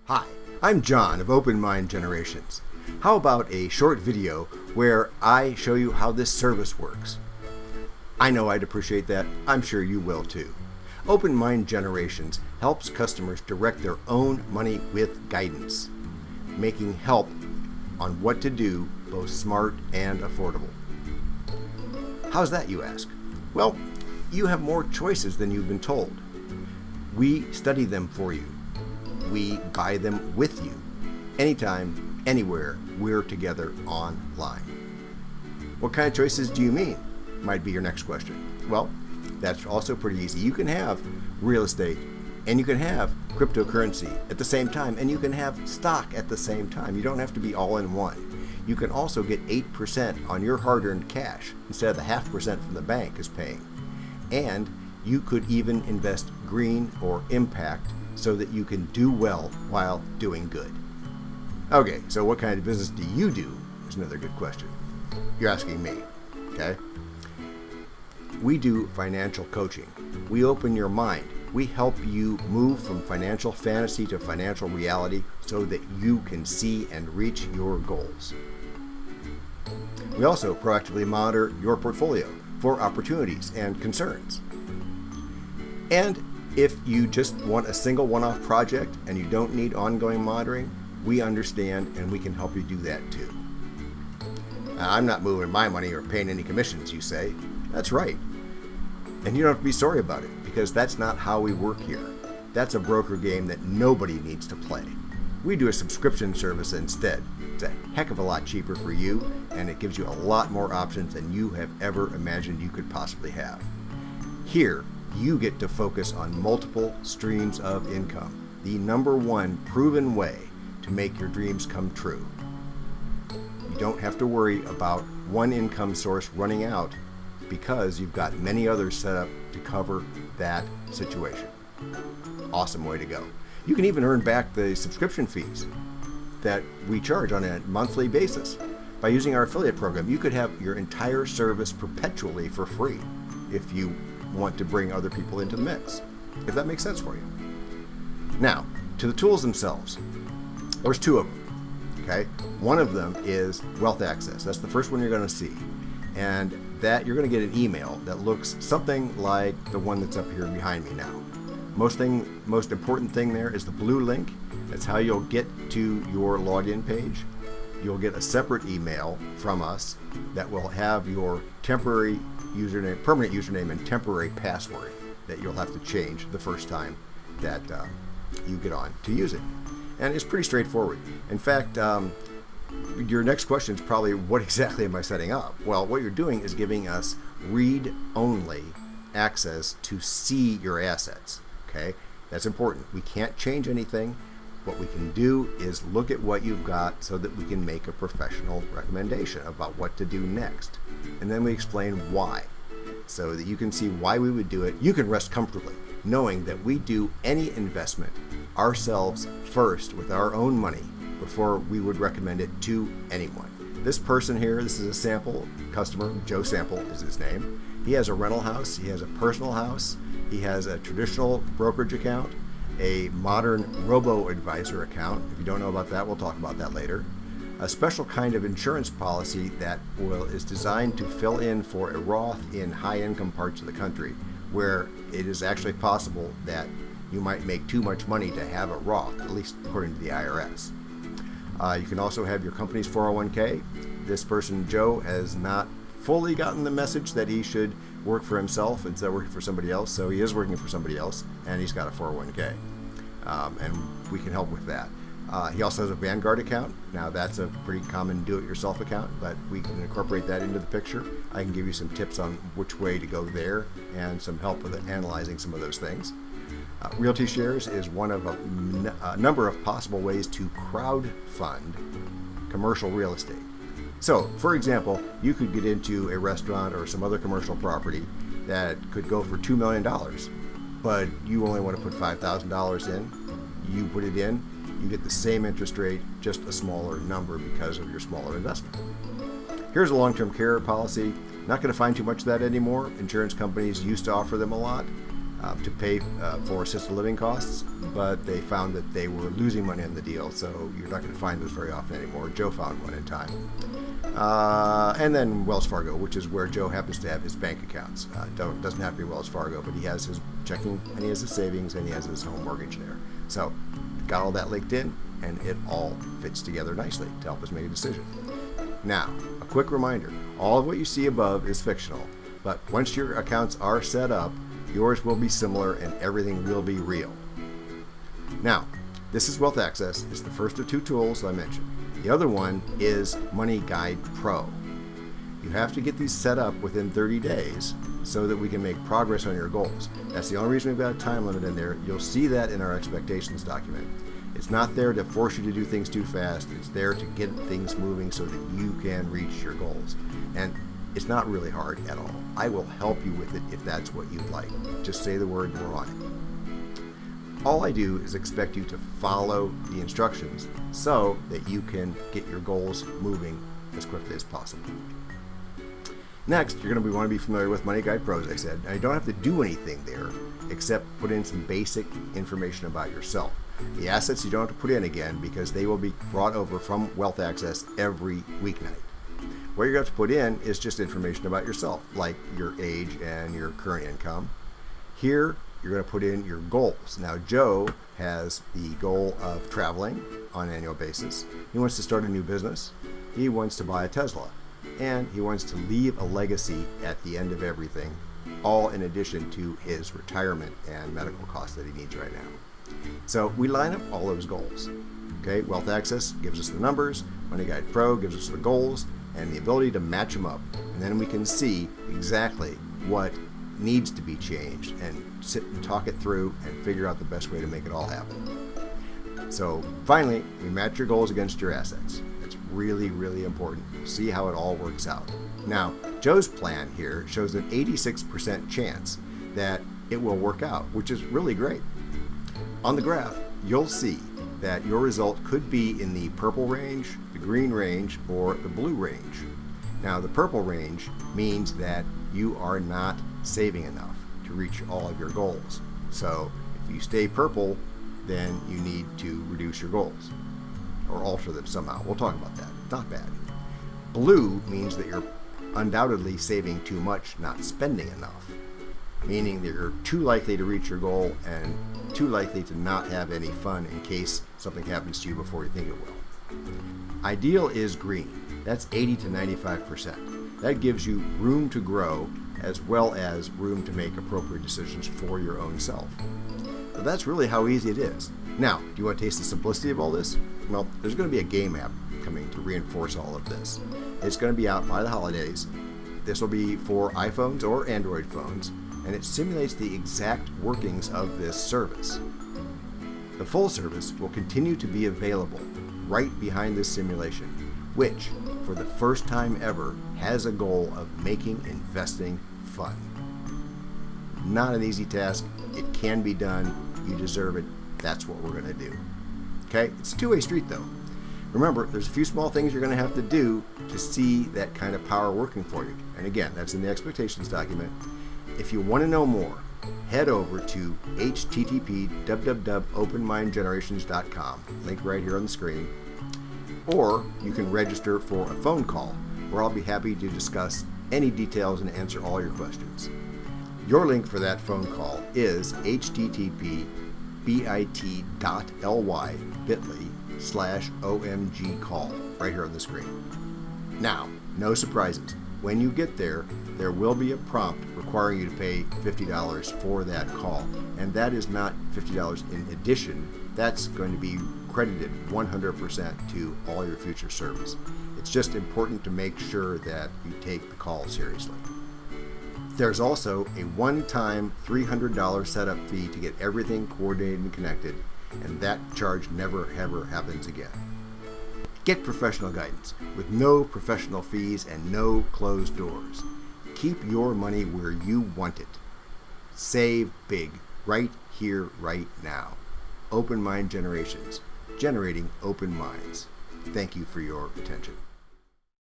Hi, I'm John of Open Mind Generations. How about a short video where I show you how this service works? I know I'd appreciate that. I'm sure you will too. Open Mind Generations helps customers direct their own money with guidance, making help on what to do both smart and affordable. How's that, you ask? Well, you have more choices than you've been told. We study them for you. We buy them with you. Anytime, anywhere, we're together online. What kind of choices do you mean? Might be your next question. Well, that's also pretty easy. You can have real estate and you can have cryptocurrency at the same time, and you can have stock at the same time. You don't have to be all in one. You can also get 8% on your hard-earned cash instead of the 0.5% from the bank is paying. And you could even invest green or impact so that you can do well while doing good. Okay, so what kind of business do you do is another good question. You're asking me, okay? We do financial coaching. We open your mind. We help you move from financial fantasy to financial reality so that you can see and reach your goals. We also proactively monitor your portfolio for opportunities and concerns. And if you just want a single one-off project and you don't need ongoing monitoring, we understand and we can help you do that too. Now, I'm not moving my money or paying any commissions, you say. That's right. And you don't have to be sorry about it, because that's not how we work here. That's a broker game that nobody needs to play. We do a subscription service instead. It's a heck of a lot cheaper for you, and it gives you a lot more options than you have ever imagined you could possibly have. Here, you get to focus on multiple streams of income, the number one proven way to make your dreams come true. You don't have to worry about one income source running out because you've got many others set up to cover that situation. Awesome way to go. You can even earn back the subscription fees that we charge on a monthly basis. By using our affiliate program, you could have your entire service perpetually for free if you want to bring other people into the mix, if that makes sense for you. Now, to the tools themselves. There's two of them, okay? One of them is Wealth Access. That's the first one you're going to see. And that you're going to get an email that looks something like the one that's up here behind me now. Most important thing there is the blue link. That's how you'll get to your login page. You'll get a separate email from us that will have your temporary username, permanent username, and temporary password that you'll have to change the first time that you get on to use it. And it's pretty straightforward. In fact, your next question is probably, what exactly am I setting up? Well, what you're doing is giving us read-only access to see your assets, okay? That's important. We can't change anything. What we can do is look at what you've got so that we can make a professional recommendation about what to do next. And then we explain why, so that you can see why we would do it. You can rest comfortably knowing that we do any investment ourselves first with our own money before we would recommend it to anyone. This person here, this is a sample customer. Joe Sample is his name. He has a rental house. He has a personal house. He has a traditional brokerage account, a modern robo-advisor account. If you don't know about that, we'll talk about that later. A special kind of insurance policy that is designed to fill in for a Roth in high-income parts of the country where it is actually possible that you might make too much money to have a Roth, at least according to the IRS. You can also have your company's 401k. This person, Joe, has not fully gotten the message that he should work for himself instead of working for somebody else, so he is working for somebody else, and he's got a 401k, and we can help with that. He also has a Vanguard account. Now, that's a pretty common do-it-yourself account, but we can incorporate that into the picture. I can give you some tips on which way to go there and some help with analyzing some of those things. Realty Shares is one of a number of possible ways to crowdfund commercial real estate. So, for example, you could get into a restaurant or some other commercial property that could go for $2 million, but you only want to put $5,000 in. You put it in, you get the same interest rate, just a smaller number because of your smaller investment. Here's a long-term care policy. Not going to find too much of that anymore. Insurance companies used to offer them a lot. to pay for assisted living costs, but they found that they were losing money on the deal, so you're not going to find those very often anymore. Joe found one in time. And then Wells Fargo, which is where Joe happens to have his bank accounts. Doesn't have to be Wells Fargo, but he has his checking, and he has his savings, and he has his home mortgage there. So got all that linked in, and it all fits together nicely to help us make a decision. Now, a quick reminder, all of what you see above is fictional, but once your accounts are set up, yours will be similar and everything will be real. Now, this is Wealth Access. It's the first of two tools I mentioned. The other one is Money Guide Pro. You have to get these set up within 30 days so that we can make progress on your goals. That's the only reason we've got a time limit in there. You'll see that in our expectations document. It's not there to force you to do things too fast. It's there to get things moving so that you can reach your goals. And it's not really hard at all. I will help you with it if that's what you'd like. Just say the word and we're on it. All I do is expect you to follow the instructions so that you can get your goals moving as quickly as possible. Next, you're going to want to be familiar with Money Guide Pro, as I said. Now, you don't have to do anything there except put in some basic information about yourself. The assets you don't have to put in again because they will be brought over from Wealth Access every weeknight. What you're going to have to put in is just information about yourself, like your age and your current income. Here, you're going to put in your goals. Now, Joe has the goal of traveling on an annual basis. He wants to start a new business. He wants to buy a Tesla. And he wants to leave a legacy at the end of everything, all in addition to his retirement and medical costs that he needs right now. So we line up all those goals. Okay, Wealth Access gives us the numbers, Money Guide Pro gives us the goals, and the ability to match them up. And then we can see exactly what needs to be changed and sit and talk it through and figure out the best way to make it all happen. So finally, we match your goals against your assets. It's really, really important. We'll see how it all works out. Now, Joe's plan here shows an 86% chance that it will work out, which is really great. On the graph, you'll see that your result could be in the purple range, the green range, or the blue range. Now, the purple range means that you are not saving enough to reach all of your goals. So if you stay purple, then you need to reduce your goals or alter them somehow. We'll talk about that. Not bad. Blue means that you're undoubtedly saving too much, not spending enough, meaning that you're too likely to reach your goal and too likely to not have any fun in case something happens to you before you think it will. Ideal is green. That's 80 to 95%. That gives you room to grow as well as room to make appropriate decisions for your own self. So that's really how easy it is. Now, do you want to taste the simplicity of all this? Well, there's going to be a game app coming to reinforce all of this. It's going to be out by the holidays. This will be for iPhones or Android phones, and it simulates the exact workings of this service. The full service will continue to be available right behind this simulation, which, for the first time ever, has a goal of making investing fun. Not an easy task. It can be done. You deserve it. That's what we're going to do. Okay? It's a two-way street, though. Remember, there's a few small things you're going to have to do to see that kind of power working for you. And again, that's in the expectations document. If you want to know more, head over to http://openmindgenerations.com, link right here on the screen, or you can register for a phone call where I'll be happy to discuss any details and answer all your questions. Your link for that phone call is http://bit.ly/OMG call, right here on the screen. Now, no surprises. When you get there, there will be a prompt requiring you to pay $50 for that call. And that is not $50 in addition. That's going to be credited 100% to all your future service. It's just important to make sure that you take the call seriously. There's also a one-time $300 setup fee to get everything coordinated and connected, and that charge never ever happens again. Get professional guidance with no professional fees and no closed doors. Keep your money where you want it. Save big, right here, right now. Open Mind Generations, generating open minds. Thank you for your attention.